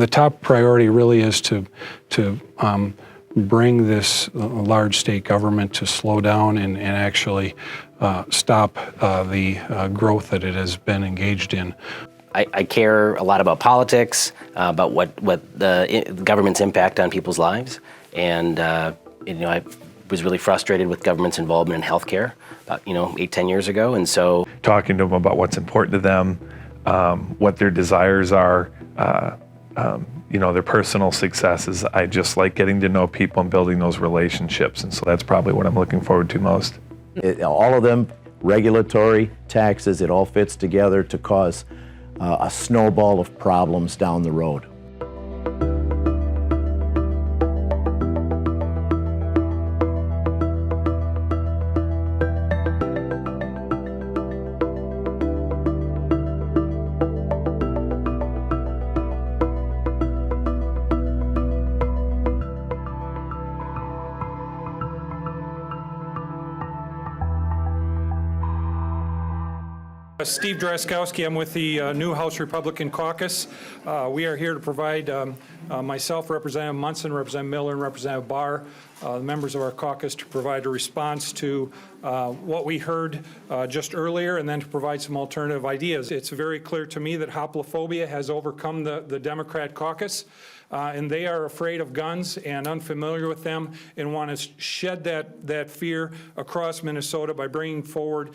the top priority really is to bring this large state government to slow down and actually stop the growth that it has been engaged in. I care a lot about politics, about what the government's impact on people's lives, and I was really frustrated with government's involvement in healthcare about 8-10 years ago, and so talking to them about what's important to them, what their desires are, their personal successes. I just like getting to know people and building those relationships, and so that's probably what I'm looking forward to most. All of them, regulatory, taxes, it all fits together to cause a snowball of problems down the road. Steve Draskowski, I'm with the new House Republican Caucus. We are here to provide myself, Representative Munson, Representative Miller, and Representative Barr, the members of our caucus, to provide a response to what we heard just earlier, and then to provide some alternative ideas. It's very clear to me that homophobia has overcome the Democrat caucus, and they are afraid of guns and unfamiliar with them, and want to shed that fear across Minnesota by bringing forward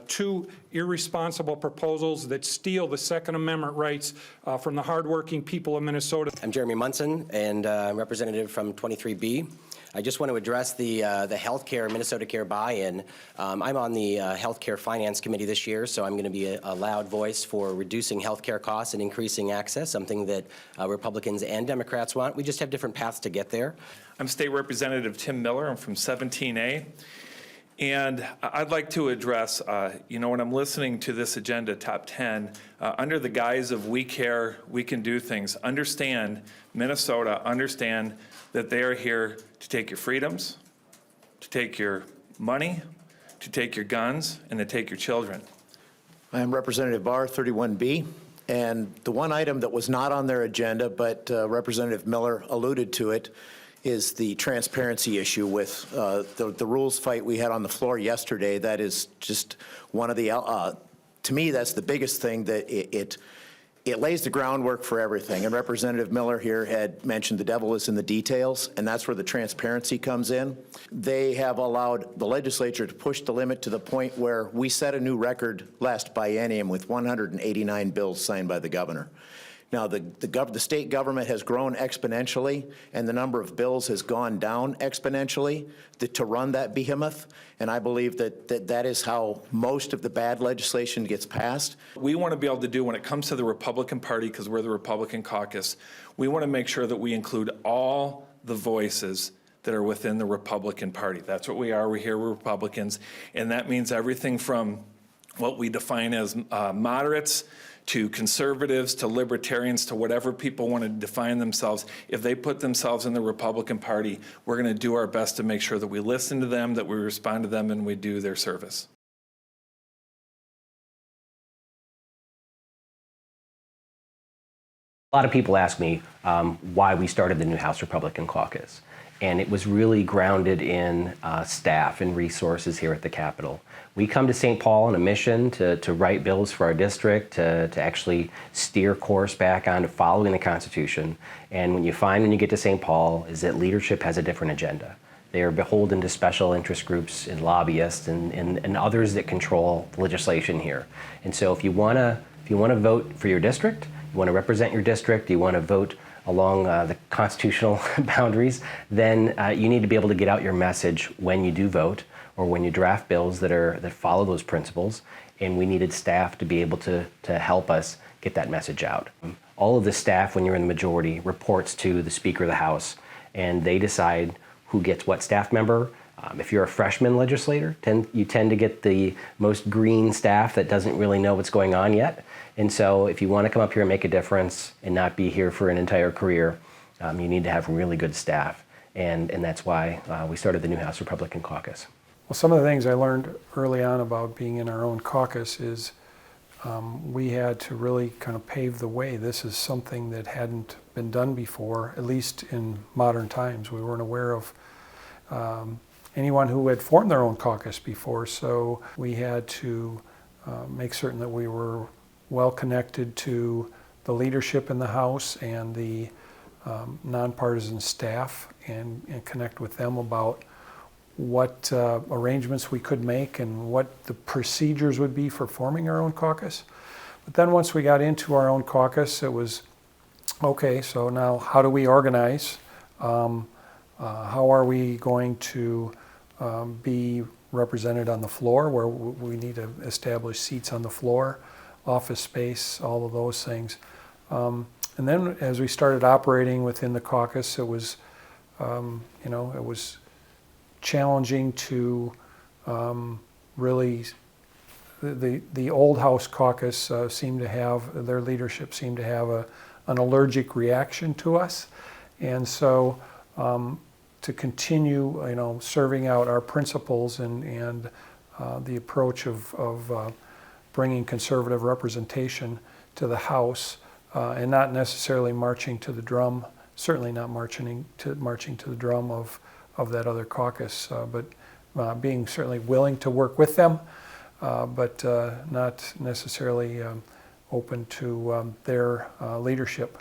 two irresponsible proposals that steal the Second Amendment rights from the hardworking people of Minnesota. I'm Jeremy Munson, and I'm representative from 23B. I just want to address the healthcare, Minnesota Care buy-in. I'm on the Healthcare Finance Committee this year, so I'm going to be a loud voice for reducing healthcare costs and increasing access, something that Republicans and Democrats want. We just have different paths to get there. I'm State Representative Tim Miller. I'm from 17A. And I'd like to address, when I'm listening to this agenda, top 10, under the guise of we care, we can do things, understand, Minnesota, understand that they are here to take your freedoms, to take your money, to take your guns, and to take your children. I am Representative Barr, 31B, and the one item that was not on their agenda, but Representative Miller alluded to it, is the transparency issue with the rules fight we had on the floor yesterday. That is just one of the, to me, that's the biggest thing, that it lays the groundwork for everything. And Representative Miller here had mentioned the devil is in the details, and that's where the transparency comes in. They have allowed the legislature to push the limit to the point where we set a new record last biennium with 189 bills signed by the governor. Now, the state government has grown exponentially, and the number of bills has gone down exponentially to run that behemoth, and I believe that is how most of the bad legislation gets passed. We want to be able to do, when it comes to the Republican Party, because we're the Republican caucus, we want to make sure that we include all the voices that are within the Republican Party. That's what we are. We're here, we're Republicans, and that means everything from what we define as moderates to conservatives, to libertarians, to whatever people want to define themselves. If they put themselves in the Republican Party, we're going to do our best to make sure that we listen to them, that we respond to them, and we do their service. A lot of people ask me why we started the new House Republican Caucus. And it was really grounded in staff and resources here at the Capitol. We come to St. Paul on a mission to write bills for our district, to actually steer course back onto following the Constitution. And when you get to St. Paul is that leadership has a different agenda. They are beholden to special interest groups and lobbyists and others that control the legislation here. And so if you want to vote for your district, you want to represent your district, you want to vote along the constitutional boundaries, then you need to be able to get out your message when you do vote or when you draft bills that follow those principles. And we needed staff to be able to help us get that message out. All of the staff, when you're in the majority, reports to the Speaker of the House, and they decide who gets what staff member. If you're a freshman legislator, you tend to get the most green staff that doesn't really know what's going on yet. And so if you want to come up here and make a difference and not be here for an entire career, you need to have really good staff. And that's why we started the new House Republican Caucus. Well, some of the things I learned early on about being in our own caucus is we had to really kind of pave the way. This is something that hadn't been done before, at least in modern times. We weren't aware of anyone who had formed their own caucus before, so we had to make certain that we were well connected to the leadership in the House and the nonpartisan staff, and connect with them about what arrangements we could make and what the procedures would be for forming our own caucus. But then once we got into our own caucus, it was, okay, so now how do we organize? How are we going to be represented on the floor, where we need to establish seats on the floor, office space, all of those things. And then as we started operating within the caucus, it was, it was challenging to really, the old House caucus seemed to have, their leadership seemed to have an allergic reaction to us. And so to continue, serving out our principles and the approach of bringing conservative representation to the House, and not necessarily marching to the drum, certainly not marching to the drum of that other caucus, but being certainly willing to work with them, but not necessarily open to their leadership.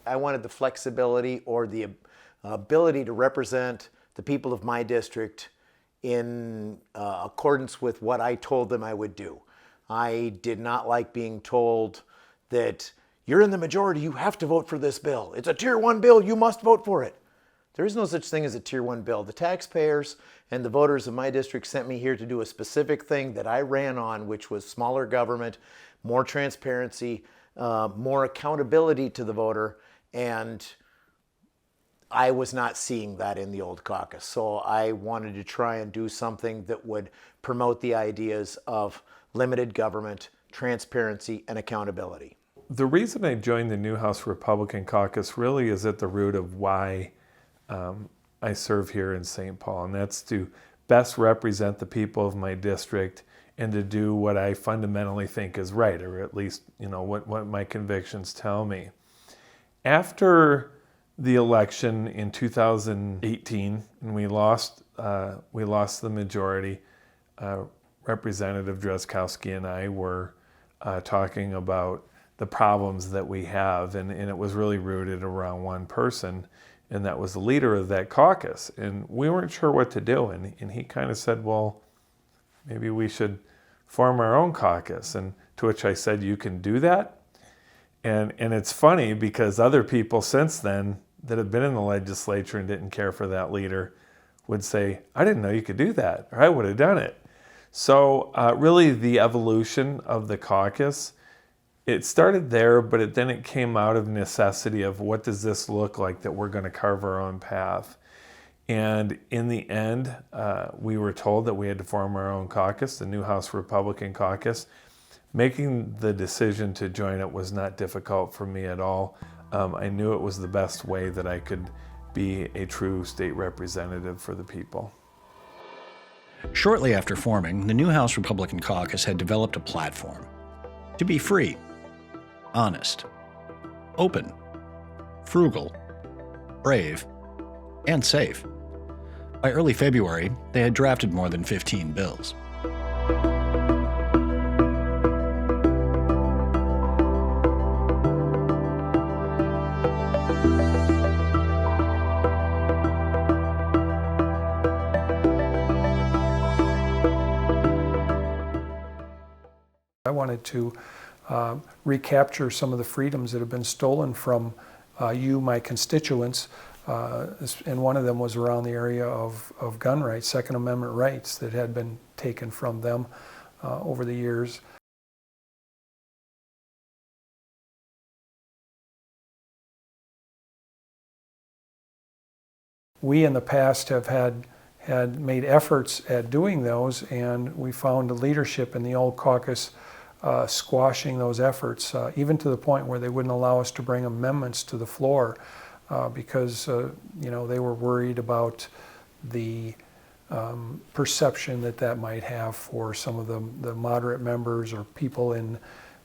I wanted the flexibility or the ability to represent the people of my district in accordance with what I told them I would do. I did not like being told that you're in the majority, you have to vote for this bill. It's a Tier 1 bill, you must vote for it. There is no such thing as a Tier 1 bill. The taxpayers and the voters of my district sent me here to do a specific thing that I ran on, which was smaller government, more transparency, more accountability to the voter, and I was not seeing that in the old caucus. So I wanted to try and do something that would promote the ideas of limited government, transparency, and accountability. The reason I joined the New House Republican Caucus really is at the root of why I serve here in St. Paul, and that's to best represent the people of my district and to do what I fundamentally think is right, or at least what my convictions tell me. After the election in 2018, and we lost the majority, Representative Drazkowski and I were talking about the problems that we have, and it was really rooted around one person, and that was the leader of that caucus. And we weren't sure what to do, and he kind of said, well, maybe we should form our own caucus. And to which I said, you can do that? And it's funny because other people since then that have been in the legislature and didn't care for that leader would say, I didn't know you could do that, or I would have done it. So really the evolution of the caucus, it started there, but then it came out of necessity of what does this look like that we're going to carve our own path. And in the end, we were told that we had to form our own caucus, the New House Republican Caucus. Making the decision to join it was not difficult for me at all. I knew it was the best way that I could be a true state representative for the people. Shortly after forming, the New House Republican Caucus had developed a platform to be free, honest, open, frugal, brave, and safe. By early February, they had drafted more than 15 bills. I wanted to recapture some of the freedoms that have been stolen from you, my constituents, and one of them was around the area of gun rights, Second Amendment rights that had been taken from them over the years. We in the past have had made efforts at doing those, and we found the leadership in the old caucus squashing those efforts, even to the point where they wouldn't allow us to bring amendments to the floor because they were worried about the perception that might have for some of the moderate members or people in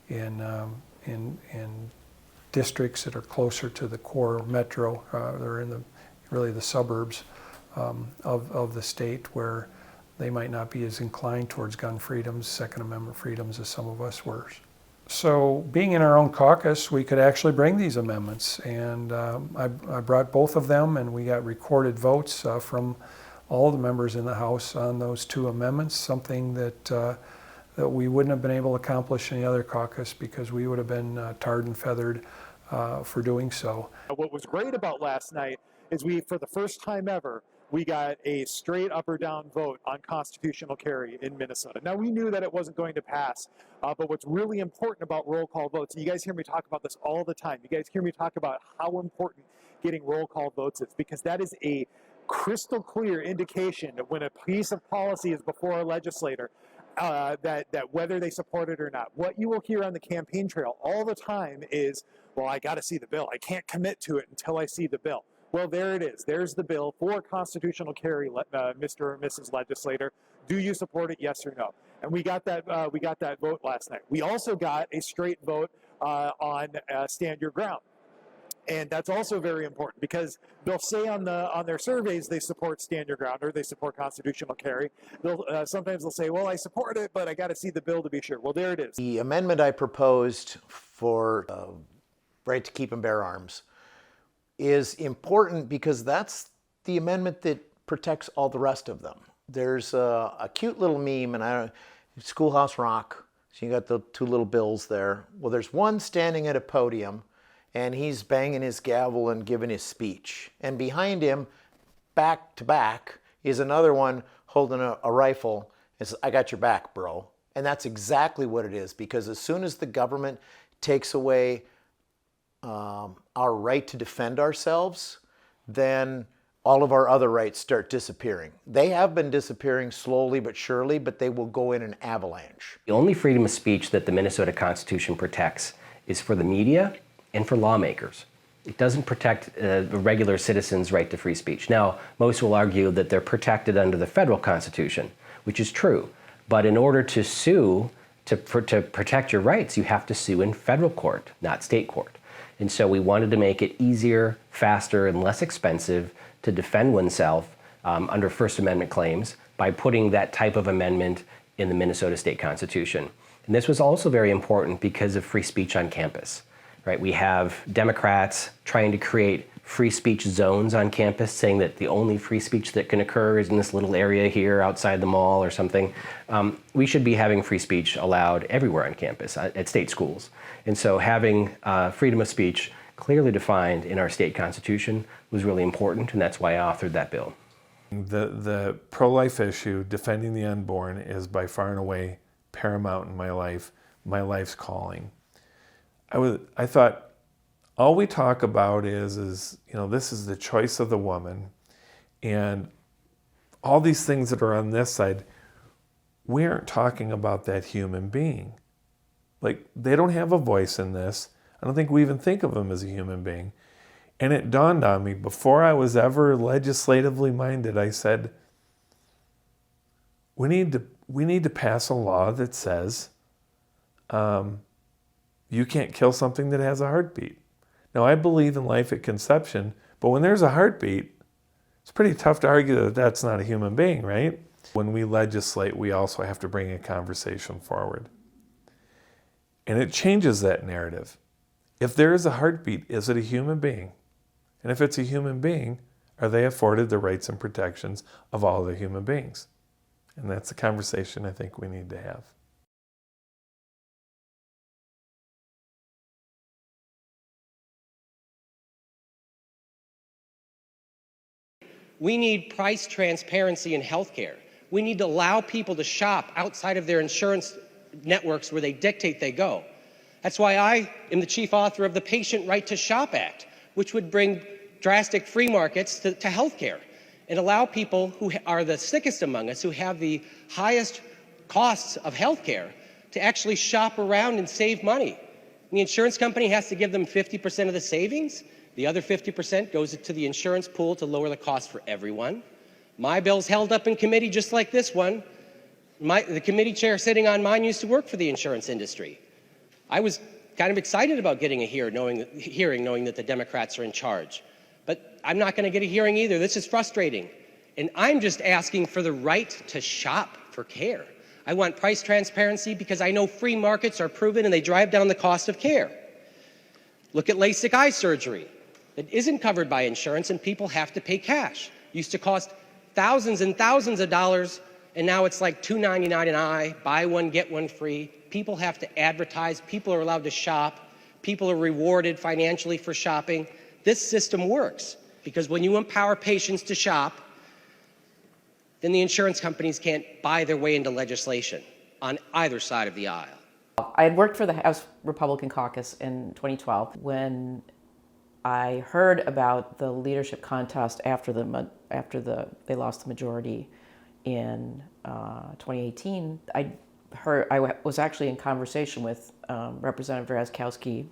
in districts that are closer to the core metro. They're in really the suburbs of the state, where they might not be as inclined towards gun freedoms, Second Amendment freedoms, as some of us were. So being in our own caucus, we could actually bring these amendments, and I brought both of them, and we got recorded votes from all the members in the House on those two amendments, something that we wouldn't have been able to accomplish in the other caucus, because we would have been tarred and feathered for doing so. What was great about last night is we, for the first time ever, we got a straight up or down vote on constitutional carry in Minnesota. Now, we knew that it wasn't going to pass, but what's really important about roll call votes, and you guys hear me talk about this all the time, you guys hear me talk about how important getting roll call votes is, because that is a crystal clear indication of when a piece of policy is before a legislator, that whether they support it or not. What you will hear on the campaign trail all the time is, well, I got to see the bill. I can't commit to it until I see the bill. Well, there it is. There's the bill for constitutional carry, Mr. or Mrs. Legislator. Do you support it, yes or no? And we got that vote last night. We also got a straight vote on Stand Your Ground. And that's also very important, because they'll say on their surveys they support Stand Your Ground or they support constitutional carry. Sometimes they'll say, well, I support it, but I got to see the bill to be sure. Well, there it is. The amendment I proposed for right to keep and bear arms is important because that's the amendment that protects all the rest of them. There's a cute little meme, and Schoolhouse Rock, so you got the two little bills there. Well, there's one standing at a podium, and he's banging his gavel and giving his speech. And behind him, back to back, is another one holding a rifle and says, I got your back, bro. And that's exactly what it is, because as soon as the government takes away our right to defend ourselves, then all of our other rights start disappearing. They have been disappearing slowly but surely, but they will go in an avalanche. The only freedom of speech that the Minnesota Constitution protects is for the media and for lawmakers. It doesn't protect a regular citizen's right to free speech. Now, most will argue that they're protected under the federal Constitution, which is true. But in order to sue, to protect your rights, you have to sue in federal court, not state court. And so we wanted to make it easier, faster, and less expensive to defend oneself under First Amendment claims by putting that type of amendment in the Minnesota State Constitution. And this was also very important because of free speech on campus. Right? We have Democrats trying to create free speech zones on campus, saying that the only free speech that can occur is in this little area here outside the mall or something. We should be having free speech allowed everywhere on campus, at state schools. And so having freedom of speech clearly defined in our state constitution was really important, and that's why I authored that bill. The pro-life issue, defending the unborn, is by far and away paramount in my life's calling. I thought, all we talk about is this is the choice of the woman, and all these things that are on this side, we aren't talking about that human being. Like, they don't have a voice in this. I don't think we even think of them as a human being. And it dawned on me, before I was ever legislatively minded, I said, we need to pass a law that says, you can't kill something that has a heartbeat. Now, I believe in life at conception, but when there's a heartbeat, it's pretty tough to argue that that's not a human being, right? When we legislate, we also have to bring a conversation forward. And it changes that narrative. If there is a heartbeat, is it a human being? And if it's a human being, are they afforded the rights and protections of all other human beings? And that's the conversation I think we need to have. We need price transparency in healthcare. We need to allow people to shop outside of their insurance networks where they dictate they go. That's why I am the chief author of the Patient Right to Shop Act, which would bring drastic free markets to healthcare and allow people who are the sickest among us, who have the highest costs of healthcare, to actually shop around and save money. The insurance company has to give them 50% of the savings. The other 50% goes to the insurance pool to lower the cost for everyone. My bill's held up in committee just like this one. The committee chair sitting on mine used to work for the insurance industry. I was kind of excited about getting a hearing, knowing that the Democrats are in charge. But I'm not going to get a hearing either. This is frustrating. And I'm just asking for the right to shop for care. I want price transparency because I know free markets are proven and they drive down the cost of care. Look at LASIK eye surgery. It isn't covered by insurance and people have to pay cash. Used to cost thousands and thousands of dollars, and now it's like $2.99 an eye, buy one, get one free. People have to advertise, people are allowed to shop, people are rewarded financially for shopping. This system works because when you empower patients to shop, then the insurance companies can't buy their way into legislation on either side of the aisle. I had worked for the House Republican Caucus in 2012 when I heard about the leadership contest after they lost the majority in 2018. I was actually in conversation with Representative Drazkowski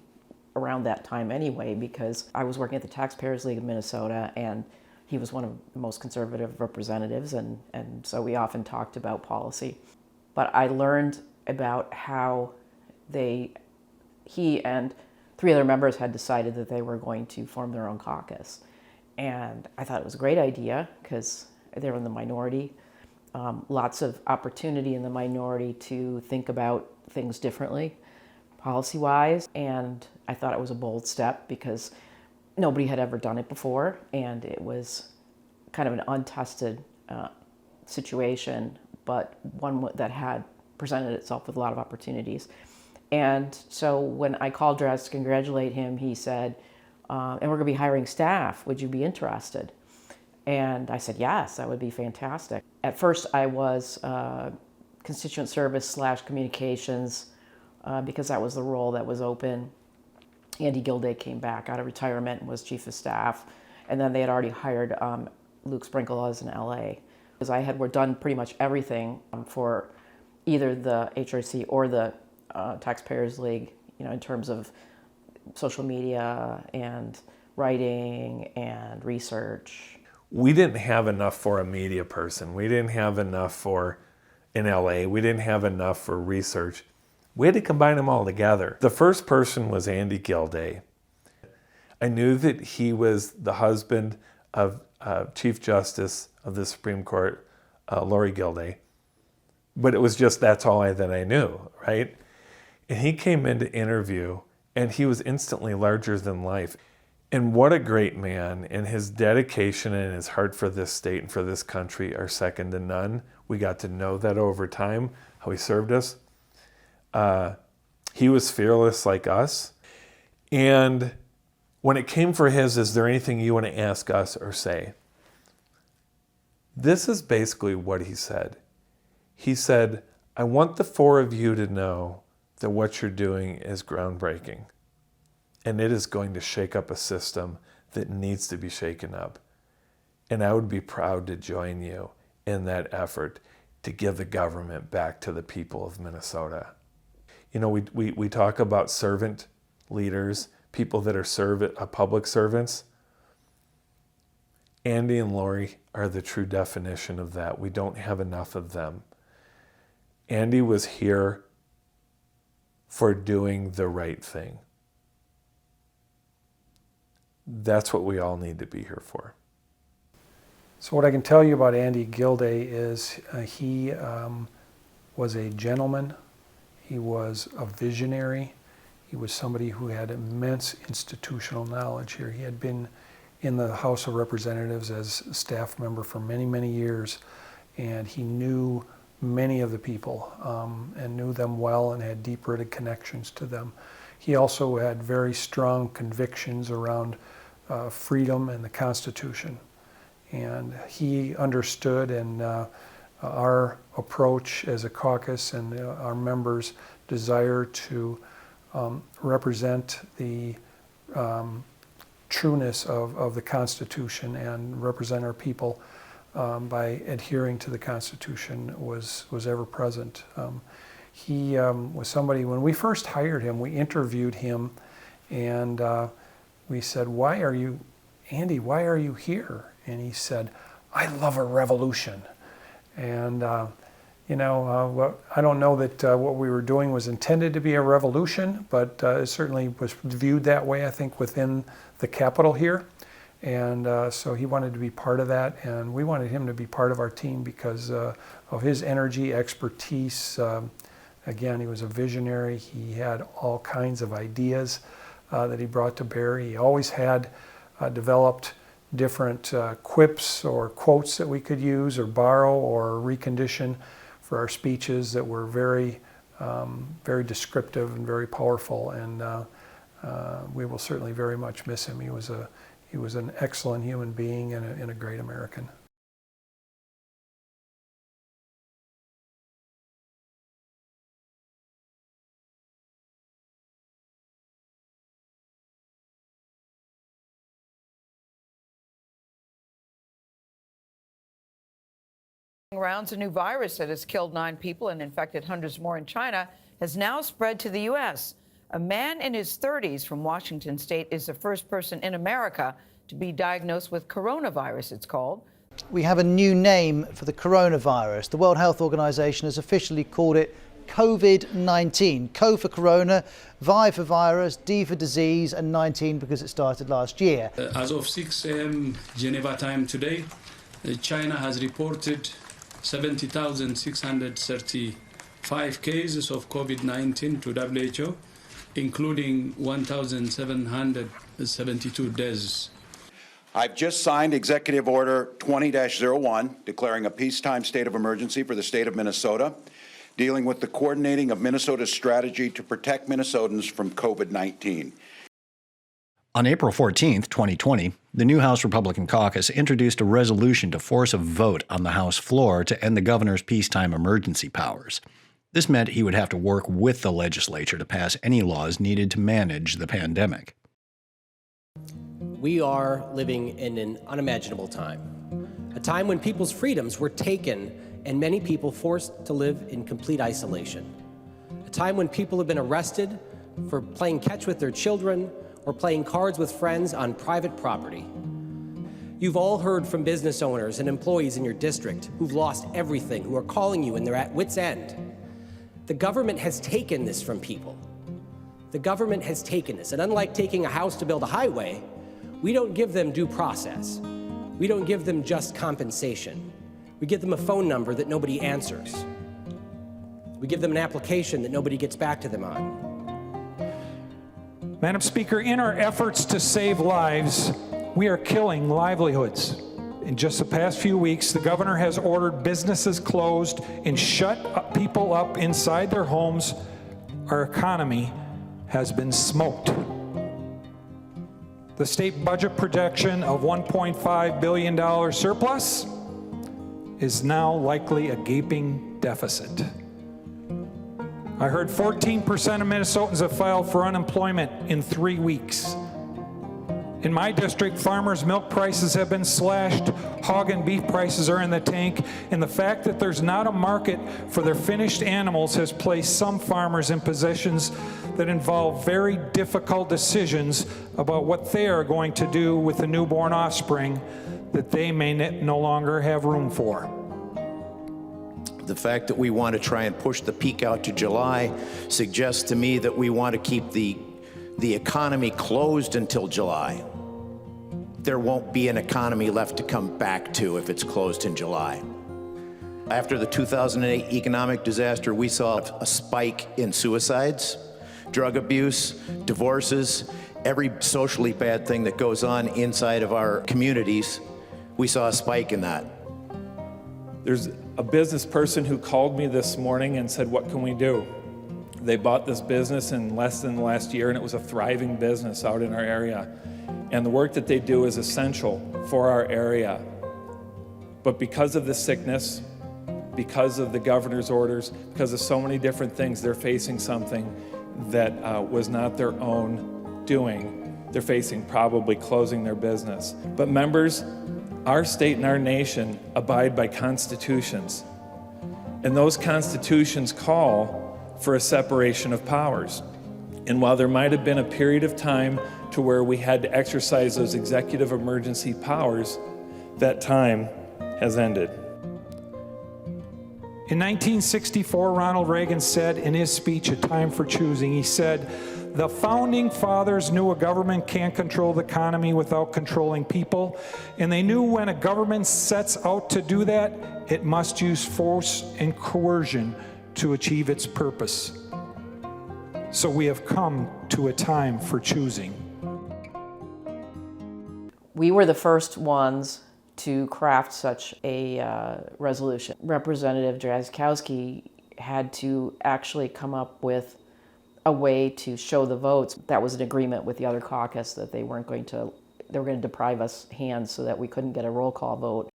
around that time anyway, because I was working at the Taxpayers League of Minnesota and he was one of the most conservative representatives, and so we often talked about policy. But I learned about how he and 3 other members had decided that they were going to form their own caucus. And I thought it was a great idea because they were in the minority. Lots of opportunity in the minority to think about things differently, policy-wise. And I thought it was a bold step because nobody had ever done it before, and it was kind of an untested situation, but one that had presented itself with a lot of opportunities. And so when I called Draz to congratulate him, he said, and we're going to be hiring staff, would you be interested? And I said, yes, that would be fantastic. At first I was constituent service / communications because that was the role that was open. Andy Gilday came back out of retirement and was chief of staff. And then they had already hired Luke Sprinkle as in LA. Because I had done pretty much everything for either the HRC or the Taxpayers League, in terms of social media and writing and research. We didn't have enough for a media person. We didn't have enough for in LA. We didn't have enough for research. We had to combine them all together. The first person was Andy Gilday. I knew that he was the husband of Chief Justice of the Supreme Court, Lori Gilday. But it was just, that's all that I knew, right? And he came in to interview, and he was instantly larger than life. And what a great man, and his dedication and his heart for this state and for this country are second to none. We got to know that over time, how he served us. He was fearless like us. And when it came for his, is there anything you want to ask us or say? This is basically what he said. He said, I want the 4 of you to know that what you're doing is groundbreaking. And it is going to shake up a system that needs to be shaken up. And I would be proud to join you in that effort to give the government back to the people of Minnesota. We talk about servant leaders, people that are public servants. Andy and Lori are the true definition of that. We don't have enough of them. Andy was here for doing the right thing. That's what we all need to be here for. So what I can tell you about Andy Gilday is he was a gentleman. He was a visionary. He was somebody who had immense institutional knowledge here. He had been in the House of Representatives as a staff member for many, many years, and he knew many of the people and knew them well and had deep-rooted connections to them. He also had very strong convictions around freedom and the Constitution. And he understood, and our approach as a caucus and our members' desire to represent the trueness of the Constitution and represent our people by adhering to the Constitution was ever present. He was somebody, when we first hired him, we interviewed him, and we said, Andy, why are you here? And he said, I love a revolution. And I don't know that what we were doing was intended to be a revolution, but it certainly was viewed that way, I think, within the Capitol here. And so he wanted to be part of that, and we wanted him to be part of our team because of his energy, expertise. Again, he was a visionary. He had all kinds of ideas that he brought to bear. He always had developed different quips or quotes that we could use or borrow or recondition for our speeches that were very, very descriptive and very powerful. And we will certainly very much miss him. He was an excellent human being and a great American. Rounds, a new virus that has killed 9 people and infected hundreds more in China has now spread to the U.S. A man in his 30s from Washington state is the first person in America to be diagnosed with coronavirus, it's called. We have a new name for the coronavirus. The World Health Organization has officially called it COVID-19. Co for corona, Vi for virus, D for disease, and 19 because it started last year. As of 6 a.m. Geneva time today, China has reported 70,635 cases of COVID-19 to WHO, including 1,772 deaths. I've just signed Executive Order 20-01, declaring a peacetime state of emergency for the state of Minnesota, dealing with the coordinating of Minnesota's strategy to protect Minnesotans from COVID-19. On April 14, 2020, the new House Republican Caucus introduced a resolution to force a vote on the House floor to end the governor's peacetime emergency powers. This meant he would have to work with the legislature to pass any laws needed to manage the pandemic. We are living in an unimaginable time, a time when people's freedoms were taken and many people forced to live in complete isolation, a time when people have been arrested for playing catch with their children or playing cards with friends on private property. You've all heard from business owners and employees in your district who've lost everything, who are calling you and they're at wit's end. The government has taken this from people. The government has taken this, and unlike taking a house to build a highway, we don't give them due process. We don't give them just compensation. We give them a phone number that nobody answers. We give them an application that nobody gets back to them on. Madam Speaker, in our efforts to save lives, we are killing livelihoods. In just the past few weeks, the governor has ordered businesses closed and shut people up inside their homes. Our economy has been smoked. The state budget projection of $1.5 billion surplus is now likely a gaping deficit. I heard 14% of Minnesotans have filed for unemployment in 3 weeks. In my district, farmers' milk prices have been slashed, hog and beef prices are in the tank, and the fact that there's not a market for their finished animals has placed some farmers in positions that involve very difficult decisions about what they are going to do with the newborn offspring that they may no longer have room for. The fact that we want to try and push the peak out to July suggests to me that we want to keep the economy closed until July. There won't be an economy left to come back to if it's closed in July. After the 2008 economic disaster, we saw a spike in suicides, drug abuse, divorces, every socially bad thing that goes on inside of our communities. We saw a spike in that. There's a business person who called me this morning and said, what can we do? They bought this business in less than the last year, and it was a thriving business out in our area. And the work that they do is essential for our area. But because of the sickness, because of the governor's orders, because of so many different things, they're facing something that was not their own doing. They're facing probably closing their business. But members, our state and our nation abide by constitutions. And those constitutions call for a separation of powers. And while there might have been a period of time to where we had to exercise those executive emergency powers, that time has ended. In 1964, Ronald Reagan said in his speech, A Time for Choosing, he said, "The founding fathers knew a government can't control the economy without controlling people, and they knew when a government sets out to do that, it must use force and coercion to achieve its purpose. So we have come to a time for choosing." We were the first ones to craft such a resolution. Representative Drazkowski had to actually come up with a way to show the votes. That was an agreement with the other caucus that they were going to deprive us hands so that we couldn't get a roll call vote.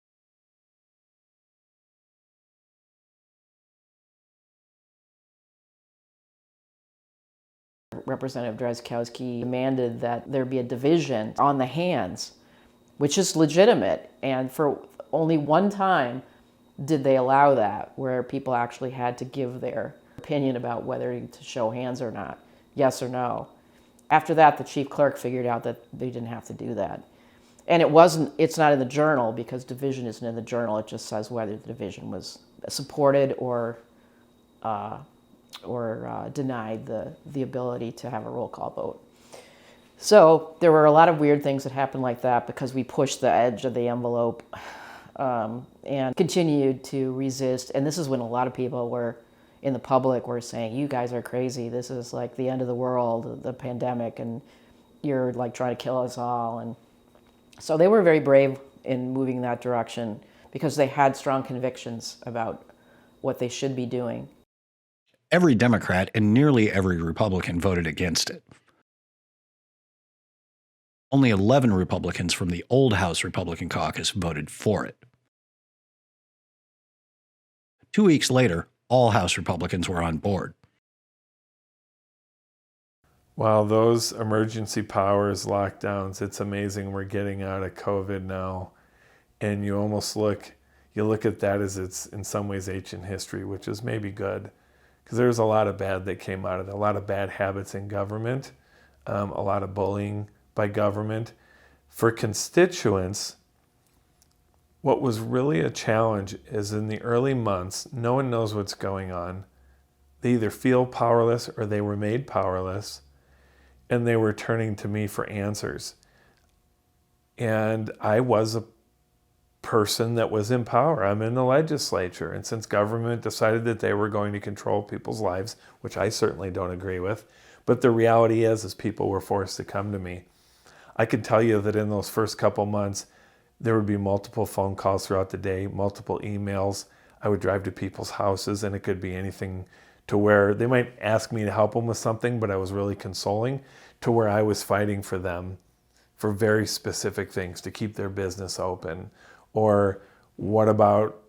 Representative Drazkowski demanded that there be a division on the hands, which is legitimate, and for only one time did they allow that, where people actually had to give their opinion about whether to show hands or not, yes or no. After that, the chief clerk figured out that they didn't have to do that. And it's not in the journal, because division isn't in the journal. It just says whether the division was supported or denied the ability to have a roll call vote. So there were a lot of weird things that happened like that because we pushed the edge of the envelope and continued to resist. And this is when a lot of people were in the public were saying, "You guys are crazy. This is like the end of the world, the pandemic, and you're like trying to kill us all." And so they were very brave in moving that direction because they had strong convictions about what they should be doing. Every Democrat and nearly every Republican voted against it. Only 11 Republicans from the old House Republican Caucus voted for it. 2 weeks later, all House Republicans were on board. Wow, those emergency powers, lockdowns, it's amazing we're getting out of COVID now. And you almost look at that as it's in some ways ancient history, which is maybe good. Because there's a lot of bad that came out of it, a lot of bad habits in government, a lot of bullying by government. For constituents, what was really a challenge is in the early months, no one knows what's going on. They either feel powerless or they were made powerless, and they were turning to me for answers. And I was a person that was in power. I'm in the legislature, and since government decided that they were going to control people's lives, which I certainly don't agree with, but the reality is people were forced to come to me. I can tell you that in those first couple months, there would be multiple phone calls throughout the day, multiple emails. I would drive to people's houses, and it could be anything to where they might ask me to help them with something, but I was really consoling, to where I was fighting for them for very specific things to keep their business open. Or what about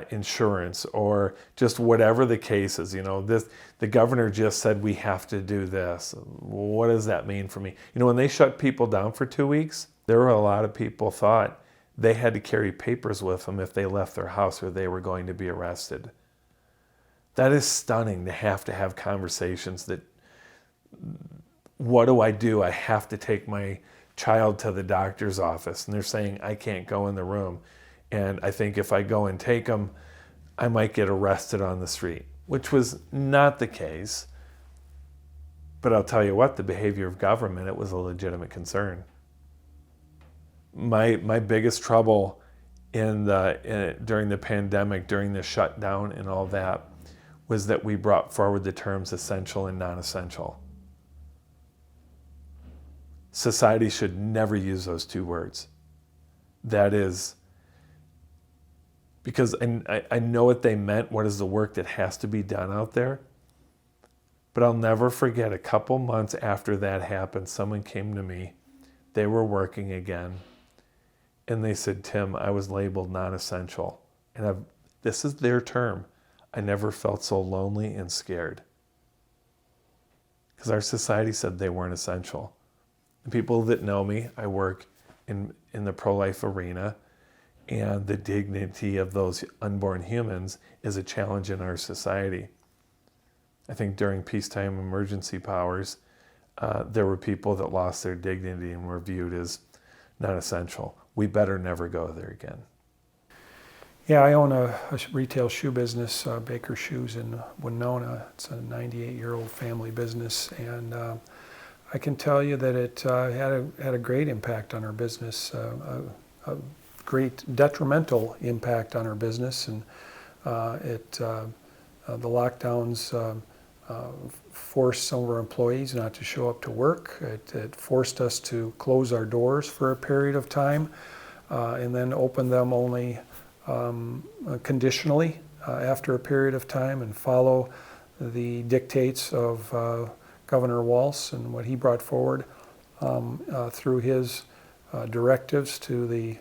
insurance, or just whatever the case is. The governor just said we have to do this. What does that mean for me? When they shut people down for 2 weeks, there were a lot of people thought they had to carry papers with them if they left their house or they were going to be arrested. That is stunning to have conversations that, what do? I have to take my child to the doctor's office, and they're saying I can't go in the room. And I think if I go and take them, I might get arrested on the street, which was not the case. But I'll tell you what, the behavior of government, it was a legitimate concern. My biggest trouble during the pandemic, during the shutdown and all that, was that we brought forward the terms essential and non-essential. Society should never use those two words. That is, because I know what they meant, what is the work that has to be done out there. But I'll never forget, a couple months after that happened, someone came to me. They were working again. And they said, "Tim, I was labeled non-essential." And this is their term. "I never felt so lonely and scared." Because our society said they weren't essential. The people that know me, I work in the pro-life arena. And the dignity of those unborn humans is a challenge in our society. I think during peacetime emergency powers, there were people that lost their dignity and were viewed as non-essential. We better never go there again. Yeah, I own a retail shoe business, Baker Shoes in Winona. It's a 98-year-old family business, and I can tell you that it had a great impact on our business, a great detrimental impact on our business, and the lockdowns forced some of our employees not to show up to work. It forced us to close our doors for a period of time, and then open them only conditionally after a period of time, and follow the dictates of Governor Walz and what he brought forward through his directives to the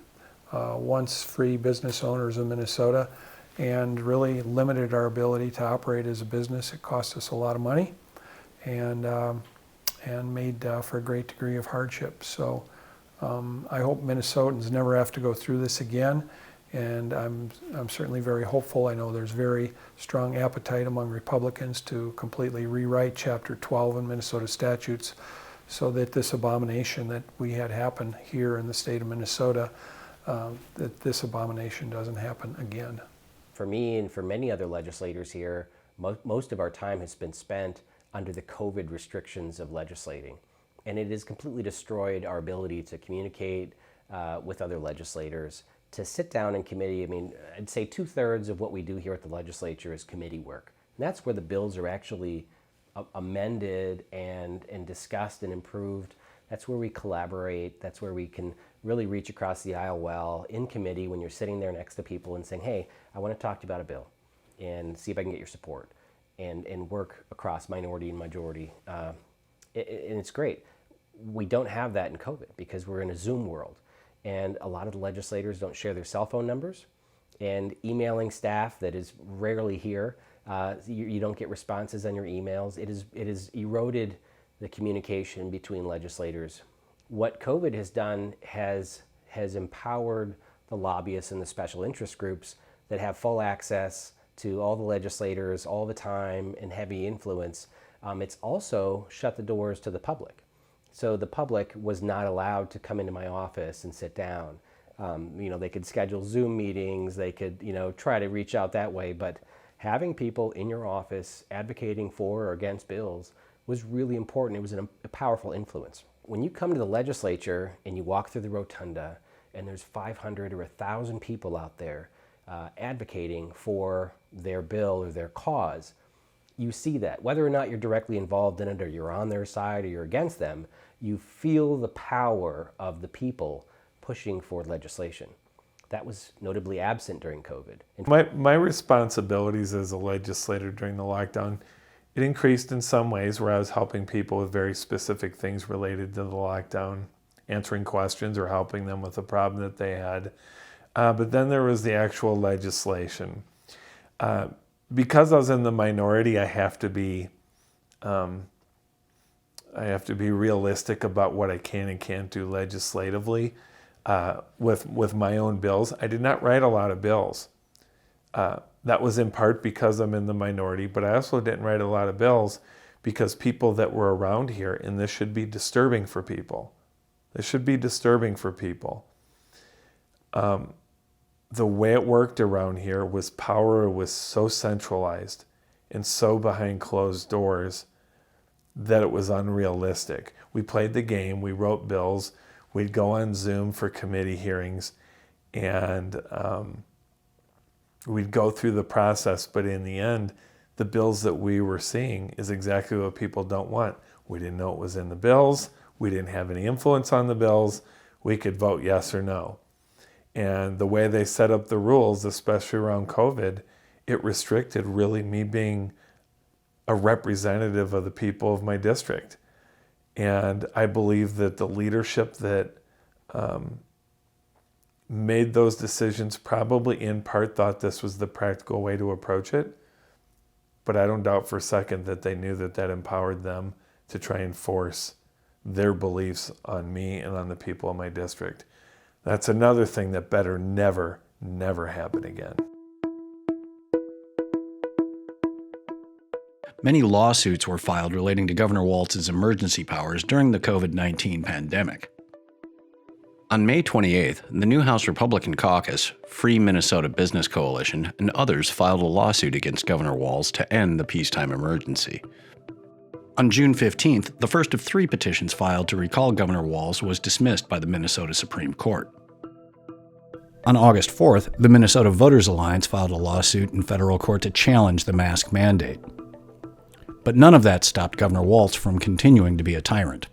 once free business owners of Minnesota, and really limited our ability to operate as a business. It cost us a lot of money, and made for a great degree of hardship. So I hope Minnesotans never have to go through this again. And I'm certainly very hopeful. I know there's very strong appetite among Republicans to completely rewrite Chapter 12 in Minnesota statutes so that this abomination that we had happen here in the state of Minnesota, that this abomination doesn't happen again. For me and for many other legislators here, most of our time has been spent under the COVID restrictions of legislating. And it has completely destroyed our ability to communicate with other legislators, to sit down in committee. I mean, I'd say 2/3 of what we do here at the legislature is committee work. And that's where the bills are actually amended and discussed and improved. That's where we collaborate. That's where we can really reach across the aisle well in committee when you're sitting there next to people and saying, hey, I want to talk to you about a bill and see if I can get your support, and work across minority and majority. And it's great. We don't have that in COVID because we're in a Zoom world. And a lot of the legislators don't share their cell phone numbers, and emailing staff that is rarely here, you don't get responses on your emails. It has eroded the communication between legislators. What COVID has done has empowered the lobbyists and the special interest groups that have full access to all the legislators all the time and heavy influence. It's also shut the doors to the public. So the public was not allowed to come into my office and sit down. They could schedule Zoom meetings, they could, try to reach out that way, but having people in your office advocating for or against bills was really important. It was a powerful influence. When you come to the legislature and you walk through the rotunda and there's 500 or 1,000 people out there advocating for their bill or their cause, you see that. Whether or not you're directly involved in it, or you're on their side or you're against them, you feel the power of the people pushing for legislation. That was notably absent during COVID. My responsibilities as a legislator during the lockdown, it increased in some ways where I was helping people with very specific things related to the lockdown, answering questions or helping them with a problem that they had. But then there was the actual legislation. Because I was in the minority, I have to be realistic about what I can and can't do legislatively with my own bills. I did not write a lot of bills. That was in part because I'm in the minority, but I also didn't write a lot of bills because people that were around here, and this should be disturbing for people. This should be disturbing for people. The way it worked around here was power was so centralized and so behind closed doors that it was unrealistic. We played the game, we wrote bills, we'd go on Zoom for committee hearings, and we'd go through the process, but in the end, the bills that we were seeing is exactly what people don't want. We didn't know it was in the bills, we didn't have any influence on the bills, we could vote yes or no. And the way they set up the rules, especially around COVID, it restricted really me being a representative of the people of my district. And I believe that the leadership that made those decisions probably in part thought this was the practical way to approach it. But I don't doubt for a second that they knew that that empowered them to try and force their beliefs on me and on the people of my district. That's another thing that better never, never happen again. Many lawsuits were filed relating to Governor Walz's emergency powers during the COVID-19 pandemic. On May 28th, the new House Republican Caucus, Free Minnesota Business Coalition, and others filed a lawsuit against Governor Walz to end the peacetime emergency. On June 15th, the first of 3 petitions filed to recall Governor Walz was dismissed by the Minnesota Supreme Court. On August 4th, the Minnesota Voters Alliance filed a lawsuit in federal court to challenge the mask mandate. But none of that stopped Governor Walz from continuing to be a tyrant.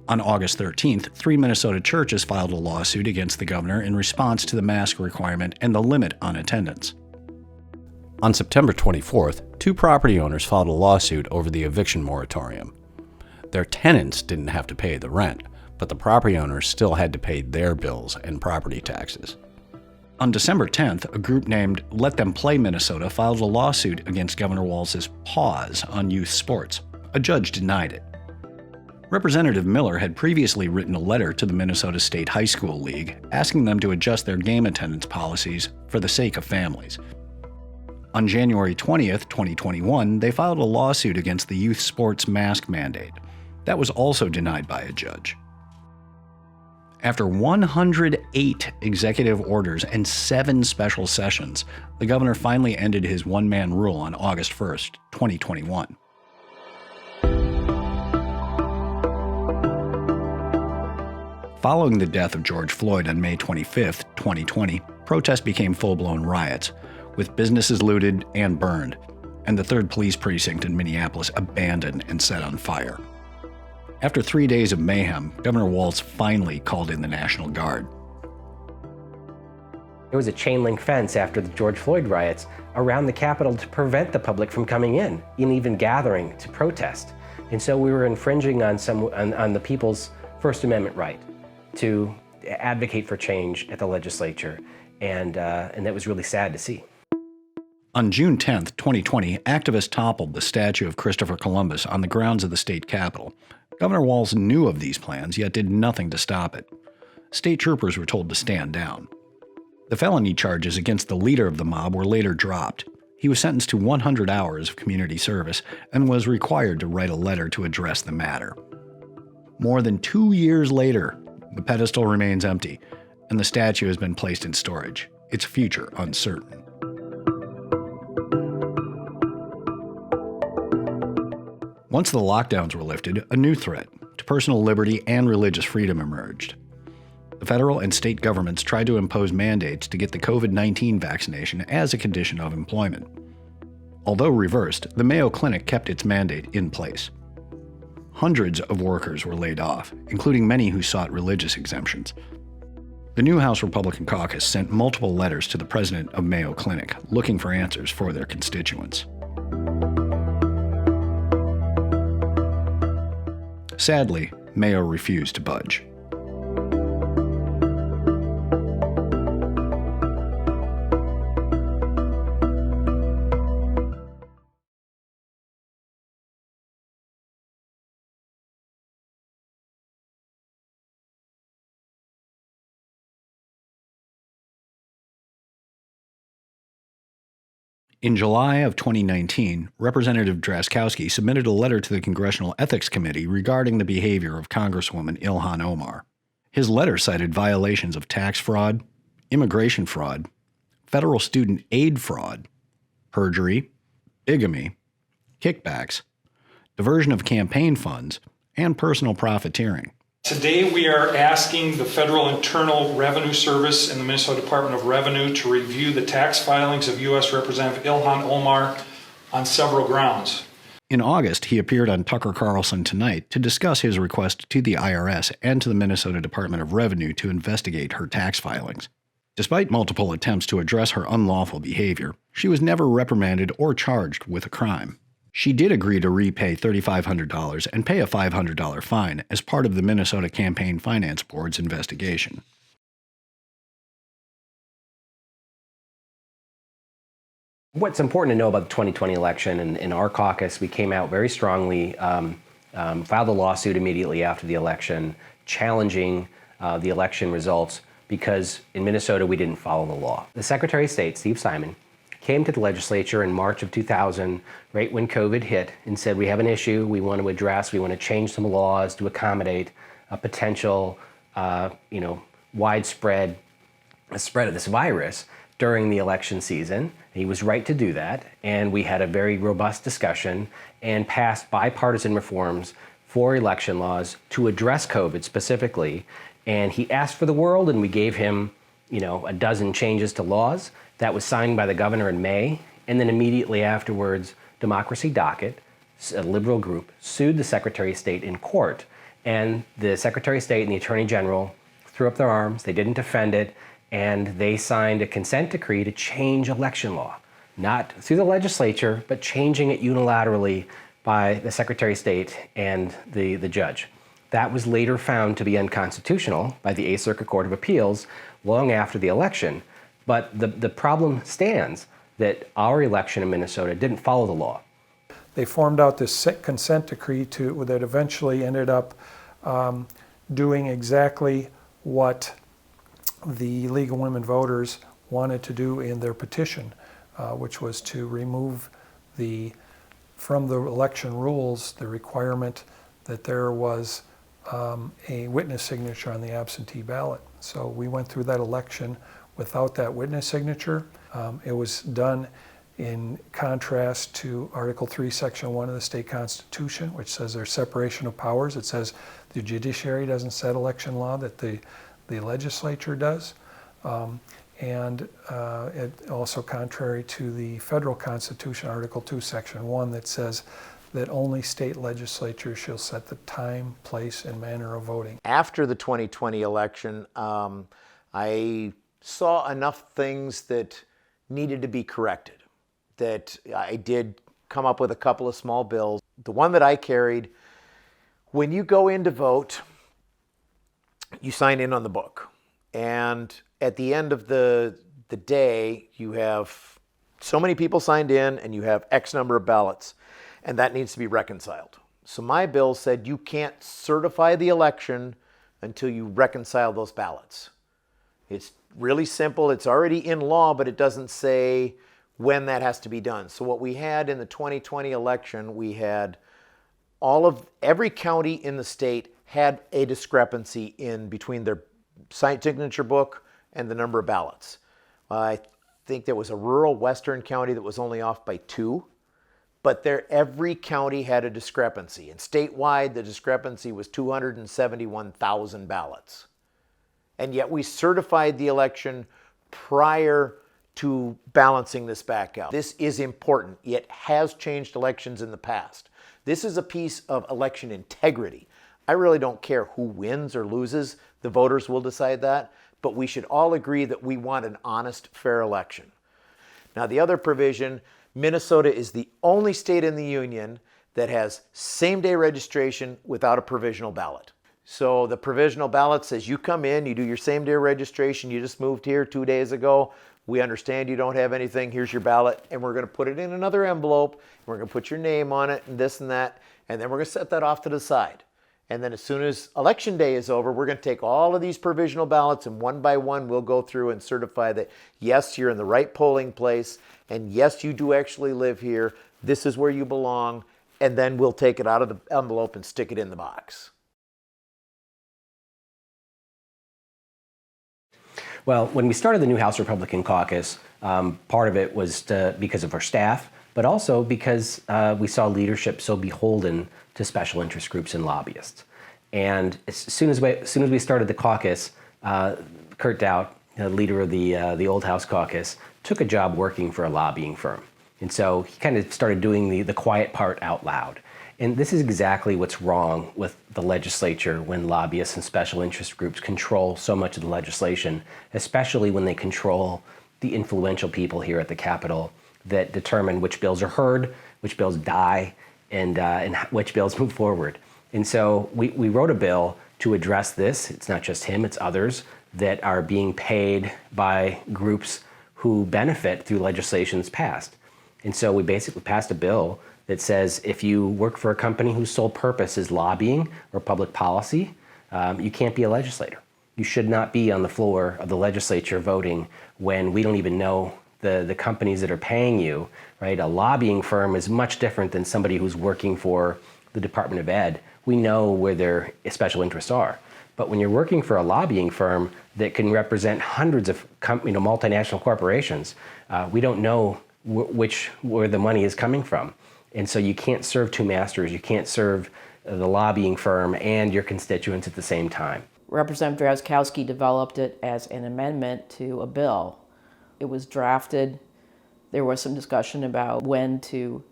On August 13th, 3 Minnesota churches filed a lawsuit against the governor in response to the mask requirement and the limit on attendance. On September 24th, 2 property owners filed a lawsuit over the eviction moratorium. Their tenants didn't have to pay the rent, but the property owners still had to pay their bills and property taxes. On December 10th, a group named Let Them Play Minnesota filed a lawsuit against Governor Walz's pause on youth sports. A judge denied it. Representative Miller had previously written a letter to the Minnesota State High School League asking them to adjust their game attendance policies for the sake of families. On January 20th, 2021, they filed a lawsuit against the youth sports mask mandate. That was also denied by a judge. After 108 executive orders and 7 special sessions, the governor finally ended his one-man rule on August 1st, 2021. Following the death of George Floyd on May 25, 2020, protests became full-blown riots, with businesses looted and burned, and the 3rd Police Precinct in Minneapolis abandoned and set on fire. After 3 days of mayhem, Governor Walz finally called in the National Guard. There was a chain-link fence after the George Floyd riots around the Capitol to prevent the public from coming in and even gathering to protest. And so we were infringing on the people's First Amendment right to advocate for change at the legislature, and that was really sad to see. On June 10, 2020, activists toppled the statue of Christopher Columbus on the grounds of the state capitol. Governor Walz knew of these plans, yet did nothing to stop it. State troopers were told to stand down. The felony charges against the leader of the mob were later dropped. He was sentenced to 100 hours of community service and was required to write a letter to address the matter. More than 2 years later, the pedestal remains empty, and the statue has been placed in storage, its future uncertain. Once the lockdowns were lifted, a new threat to personal liberty and religious freedom emerged. The federal and state governments tried to impose mandates to get the COVID-19 vaccination as a condition of employment. Although reversed, the Mayo Clinic kept its mandate in place. Hundreds of workers were laid off, including many who sought religious exemptions. The new House Republican Caucus sent multiple letters to the president of Mayo Clinic looking for answers for their constituents. Sadly, Mayo refused to budge. In July of 2019, Representative Drazkowski submitted a letter to the Congressional Ethics Committee regarding the behavior of Congresswoman Ilhan Omar. His letter cited violations of tax fraud, immigration fraud, federal student aid fraud, perjury, bigamy, kickbacks, diversion of campaign funds, and personal profiteering. Today, we are asking the Federal Internal Revenue Service and the Minnesota Department of Revenue to review the tax filings of U.S. Representative Ilhan Omar on several grounds. In August, he appeared on Tucker Carlson Tonight to discuss his request to the IRS and to the Minnesota Department of Revenue to investigate her tax filings. Despite multiple attempts to address her unlawful behavior, she was never reprimanded or charged with a crime. She did agree to repay $3,500 and pay a $500 fine as part of the Minnesota Campaign Finance Board's investigation. What's important to know about the 2020 election, and in our caucus, we came out very strongly, filed a lawsuit immediately after the election, challenging the election results because in Minnesota we didn't follow the law. The Secretary of State, Steve Simon, came to the legislature in March of 2000, right when COVID hit, and said, we have an issue we want to address, we want to change some laws to accommodate a potential widespread spread of this virus during the election season. He was right to do that, and we had a very robust discussion and passed bipartisan reforms for election laws to address COVID specifically. And he asked for the world, and we gave him, a dozen changes to laws. That was signed by the governor in May, and then immediately afterwards, Democracy Docket, a liberal group, sued the Secretary of State in court. And the Secretary of State and the Attorney General threw up their arms. They didn't defend it, and they signed a consent decree to change election law, not through the legislature, but changing it unilaterally by the Secretary of State and the judge. That was later found to be unconstitutional by the Eighth Circuit Court of Appeals long after the election. But the problem stands that our election in Minnesota didn't follow the law. They formed out this consent decree that eventually ended up doing exactly what the League of Women Voters wanted to do in their petition, which was to remove from the election rules the requirement that there was a witness signature on the absentee ballot. So we went through that election without that witness signature. It was done in contrast to Article 3, Section 1 of the state constitution, which says there's separation of powers. It says the judiciary doesn't set election law, that the legislature does. And it also contrary to the federal constitution, Article 2, Section 1, that says that only state legislatures shall set the time, place, and manner of voting. After the 2020 election, I saw enough things that needed to be corrected, that I did come up with a couple of small bills. The one that I carried, when you go in to vote, you sign in on the book. And at the end of the day, you have so many people signed in and you have X number of ballots, and that needs to be reconciled. So my bill said you can't certify the election until you reconcile those ballots. It's really simple. It's already in law, but it doesn't say when that has to be done. So what we had in the 2020 election, we had every county in the state had a discrepancy in between their signature book and the number of ballots. I think there was a rural western county that was only off by 2, but every county had a discrepancy. And statewide, the discrepancy was 271,000 ballots. And yet we certified the election prior to balancing this back out. This is important. It has changed elections in the past. This is a piece of election integrity. I really don't care who wins or loses. The voters will decide that. But we should all agree that we want an honest, fair election. Now, the other provision, Minnesota is the only state in the union that has same-day registration without a provisional ballot. So the provisional ballot says you come in, you do your same-day registration, you just moved here 2 days ago, we understand you don't have anything, here's your ballot, and we're going to put it in another envelope, and we're going to put your name on it, and this and that, and then we're going to set that off to the side. And then as soon as election day is over, we're going to take all of these provisional ballots, and one by one we'll go through and certify that, yes, you're in the right polling place, and yes, you do actually live here, this is where you belong, and then we'll take it out of the envelope and stick it in the box. Well, when we started the new House Republican Caucus, part of it was because of our staff, but also because we saw leadership so beholden to special interest groups and lobbyists. And as soon as we started the caucus, Kurt Dowd, the leader of the Old House Caucus, took a job working for a lobbying firm. And so he kind of started doing the quiet part out loud. And this is exactly what's wrong with the legislature when lobbyists and special interest groups control so much of the legislation, especially when they control the influential people here at the Capitol that determine which bills are heard, which bills die, and which bills move forward. And so we wrote a bill to address this. It's not just him, it's others that are being paid by groups who benefit through legislations passed. And so we basically passed a bill that says if you work for a company whose sole purpose is lobbying or public policy, you can't be a legislator. You should not be on the floor of the legislature voting when we don't even know the companies that are paying you, right? A lobbying firm is much different than somebody who's working for the Department of Ed. We know where their special interests are. But when you're working for a lobbying firm that can represent hundreds of multinational corporations, we don't know where the money is coming from. And so you can't serve two masters. You can't serve the lobbying firm and your constituents at the same time. Representative Drazkowski developed it as an amendment to a bill. It was drafted. There was some discussion about when to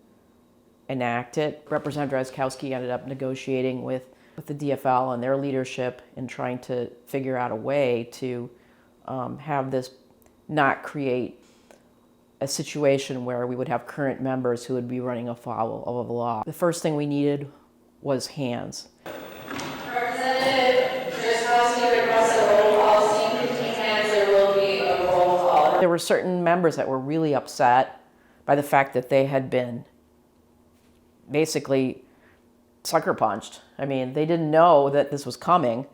enact it. Representative Drazkowski ended up negotiating with the DFL and their leadership in trying to figure out a way to have this not create a situation where we would have current members who would be running afoul of the law. The first thing we needed was hands. Representative Drazkowski requests a roll call. Seeing 15 hands, there will be a roll call. There were certain members that were really upset by the fact that they had been basically sucker punched. I mean, they didn't know that this was coming,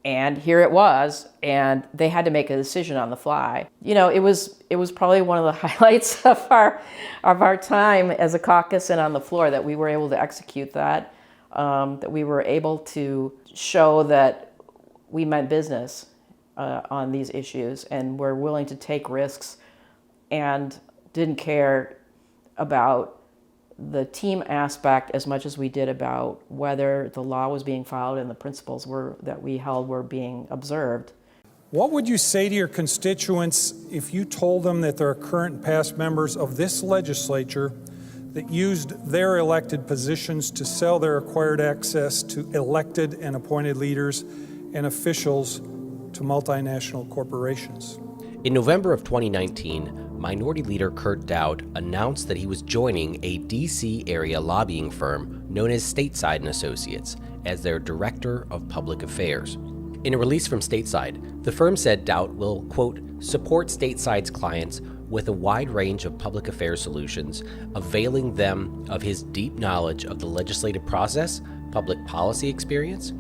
and here it was, and they had to make a decision on the fly. You know, it was probably one of the highlights of our time as a caucus and on the floor that we were able to execute that, that we were able to show that we meant business on these issues and were willing to take risks and didn't care about the team aspect as much as we did about whether the law was being followed and the principles that we held were being observed. What would you say to your constituents if you told them that there are current and past members of this legislature that used their elected positions to sell their acquired access to elected and appointed leaders and officials to multinational corporations? In November of 2019, Minority Leader Kurt Dowd announced that he was joining a D.C. area lobbying firm known as Stateside & Associates as their Director of Public Affairs. In a release from Stateside, the firm said Dowd will, quote, support Stateside's clients with a wide range of public affairs solutions, availing them of his deep knowledge of the legislative process, public policy experience,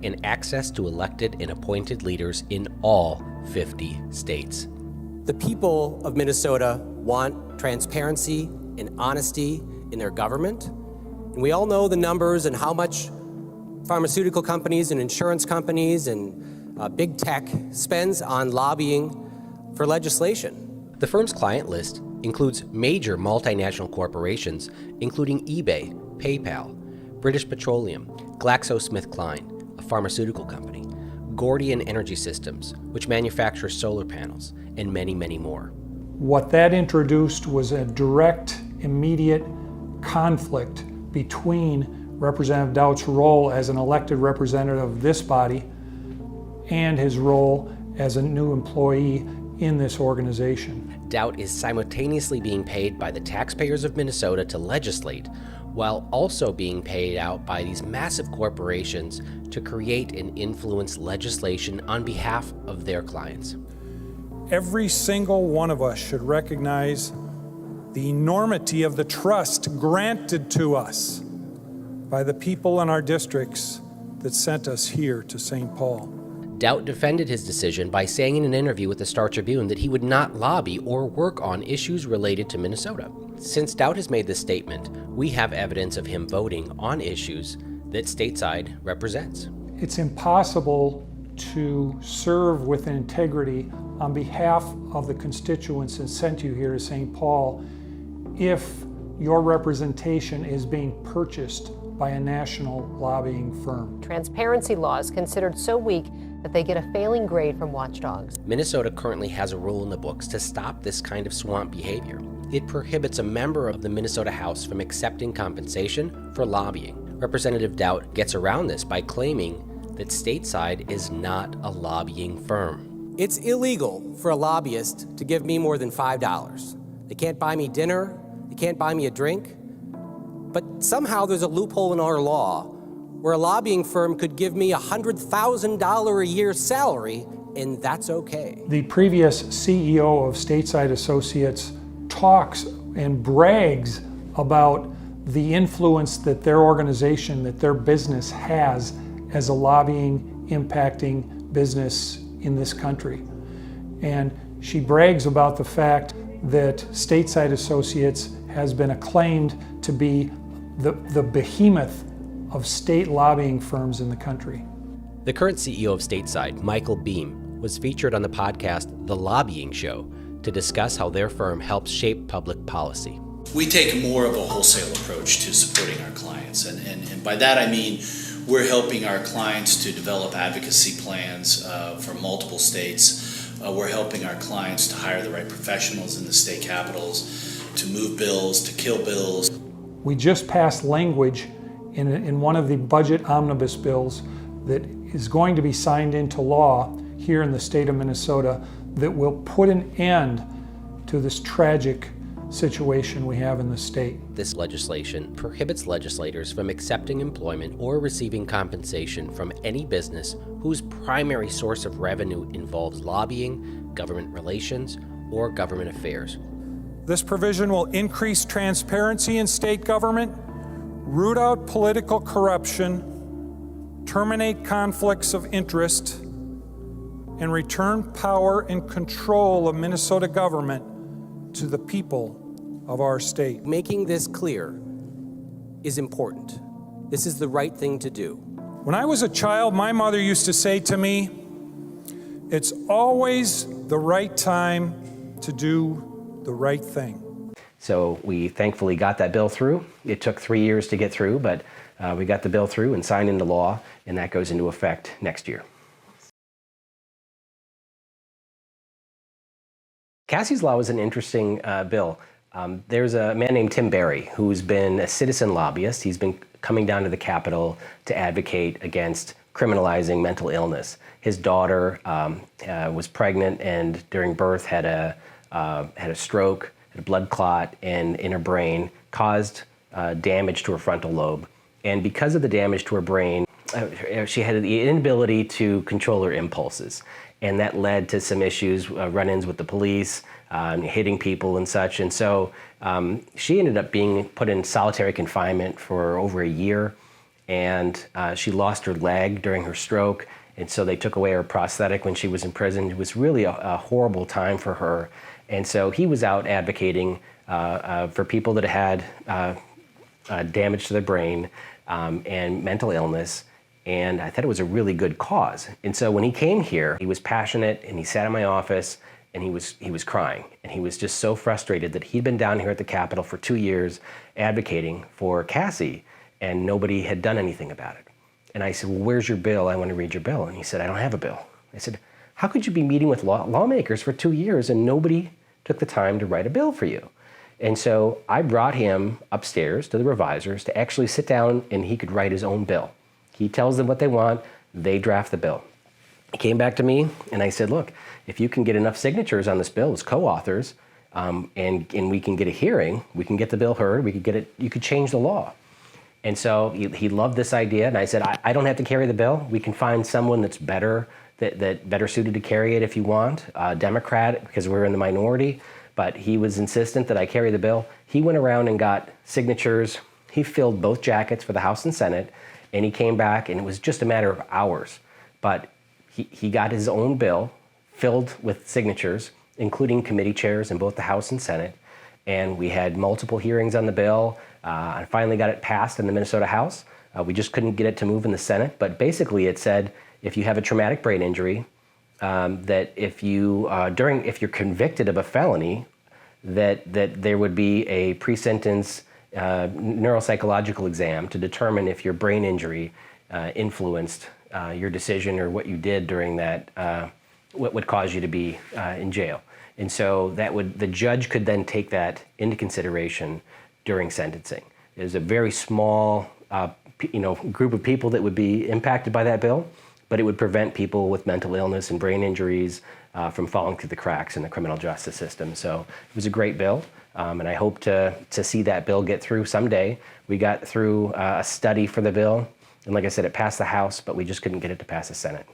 and access to elected and appointed leaders in all 50 states. The people of Minnesota want transparency and honesty in their government. And we all know the numbers and how much pharmaceutical companies and insurance companies and big tech spends on lobbying for legislation. The firm's client list includes major multinational corporations, including eBay, PayPal, British Petroleum, GlaxoSmithKline, a pharmaceutical company, Gordian Energy Systems, which manufactures solar panels, and many, many more. What that introduced was a direct, immediate conflict between Representative Dowd's role as an elected representative of this body and his role as a new employee in this organization. Dowd is simultaneously being paid by the taxpayers of Minnesota to legislate, while also being paid out by these massive corporations to create and influence legislation on behalf of their clients. Every single one of us should recognize the enormity of the trust granted to us by the people in our districts that sent us here to St. Paul. Dowd defended his decision by saying in an interview with the Star Tribune that he would not lobby or work on issues related to Minnesota. Since Dowd has made this statement, we have evidence of him voting on issues that Stateside represents. It's impossible to serve with integrity on behalf of the constituents that sent you here to St. Paul if your representation is being purchased by a national lobbying firm. Transparency laws considered so weak that they get a failing grade from watchdogs. Minnesota currently has a rule in the books to stop this kind of swamp behavior. It prohibits a member of the Minnesota House from accepting compensation for lobbying. Representative Dowd gets around this by claiming that Stateside is not a lobbying firm. It's illegal for a lobbyist to give me more than $5. They can't buy me dinner, they can't buy me a drink, but somehow there's a loophole in our law where a lobbying firm could give me $100,000 a year salary, and that's okay. The previous CEO of Stateside Associates talks and brags about the influence that their organization, that their business has as a lobbying, impacting business in this country. And she brags about the fact that Stateside Associates has been acclaimed to be the behemoth of state lobbying firms in the country. The current CEO of Stateside, Michael Beam, was featured on the podcast The Lobbying Show to discuss how their firm helps shape public policy. We take more of a wholesale approach to supporting our clients, and by that I mean we're helping our clients to develop advocacy plans for multiple states. We're helping our clients to hire the right professionals in the state capitals, to move bills, to kill bills. We just passed language in one of the budget omnibus bills that is going to be signed into law here in the state of Minnesota that will put an end to this tragic situation we have in the state. This legislation prohibits legislators from accepting employment or receiving compensation from any business whose primary source of revenue involves lobbying, government relations, or government affairs. This provision will increase transparency in state government, root out political corruption, terminate conflicts of interest, and return power and control of Minnesota government to the people of our state. Making this clear is important. This is the right thing to do. When I was a child, my mother used to say to me, "It's always the right time to do the right thing." So we thankfully got that bill through. It took 3 years to get through, but we got the bill through and signed into law, and that goes into effect next year. Cassie's Law was an interesting bill. There's a man named Tim Barry who's been a citizen lobbyist. He's been coming down to the Capitol to advocate against criminalizing mental illness. His daughter was pregnant and during birth had a stroke, had a blood clot in her brain, caused damage to her frontal lobe. And because of the damage to her brain, she had the inability to control her impulses. And that led to some issues, run-ins with the police, hitting people and such. And so she ended up being put in solitary confinement for over a year. And she lost her leg during her stroke. And so they took away her prosthetic when she was in prison. It was really a horrible time for her. And so he was out advocating for people that had damage to their brain and mental illness. And I thought it was a really good cause. And so when he came here, he was passionate and he sat in my office and he was crying. And he was just so frustrated that he'd been down here at the Capitol for 2 years advocating for Cassie and nobody had done anything about it. And I said, "Well, where's your bill? I want to read your bill." And he said, "I don't have a bill." I said, "How could you be meeting with lawmakers for 2 years and nobody took the time to write a bill for you?" And so I brought him upstairs to the revisers to actually sit down and he could write his own bill. He tells them what they want, they draft the bill. He came back to me and I said, "Look, if you can get enough signatures on this bill as co-authors and we can get a hearing, we can get the bill heard, we could get it, you could change the law." And so he loved this idea and I said, I don't have to carry the bill. We can find someone that's better, that better suited to carry it if you want, Democrat, because we're in the minority. But he was insistent that I carry the bill. He went around and got signatures. He filled both jackets for the House and Senate. And he came back, and it was just a matter of hours. But he got his own bill filled with signatures, including committee chairs in both the House and Senate. And we had multiple hearings on the bill. I finally got it passed in the Minnesota House. We just couldn't get it to move in the Senate. But basically, it said if you have a traumatic brain injury, that if you're convicted of a felony, that there would be a pre-sentence neuropsychological exam to determine if your brain injury influenced your decision or what you did during that, what would cause you to be in jail. And so the judge could then take that into consideration during sentencing. There's a very small group of people that would be impacted by that bill, but it would prevent people with mental illness and brain injuries from falling through the cracks in the criminal justice system. So it was a great bill. And I hope to see that bill get through someday. We got through a study for the bill, and like I said, it passed the House, but we just couldn't get it to pass the Senate.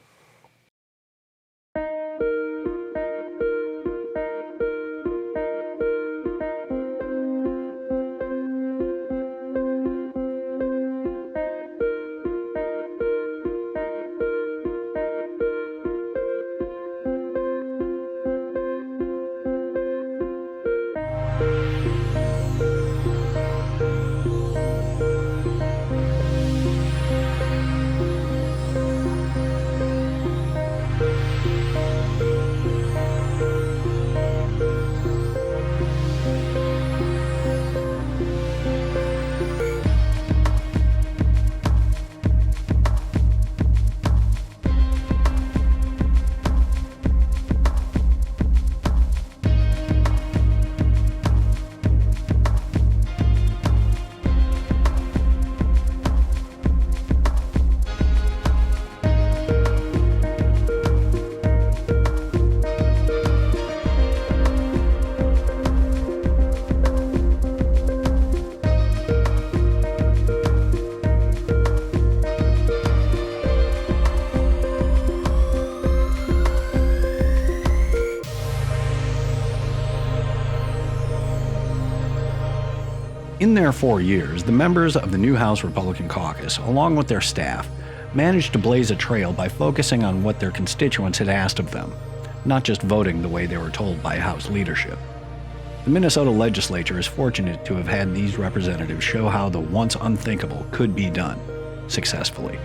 In their 4 years, the members of the new House Republican Caucus, along with their staff, managed to blaze a trail by focusing on what their constituents had asked of them, not just voting the way they were told by House leadership. The Minnesota legislature is fortunate to have had these representatives show how the once unthinkable could be done successfully.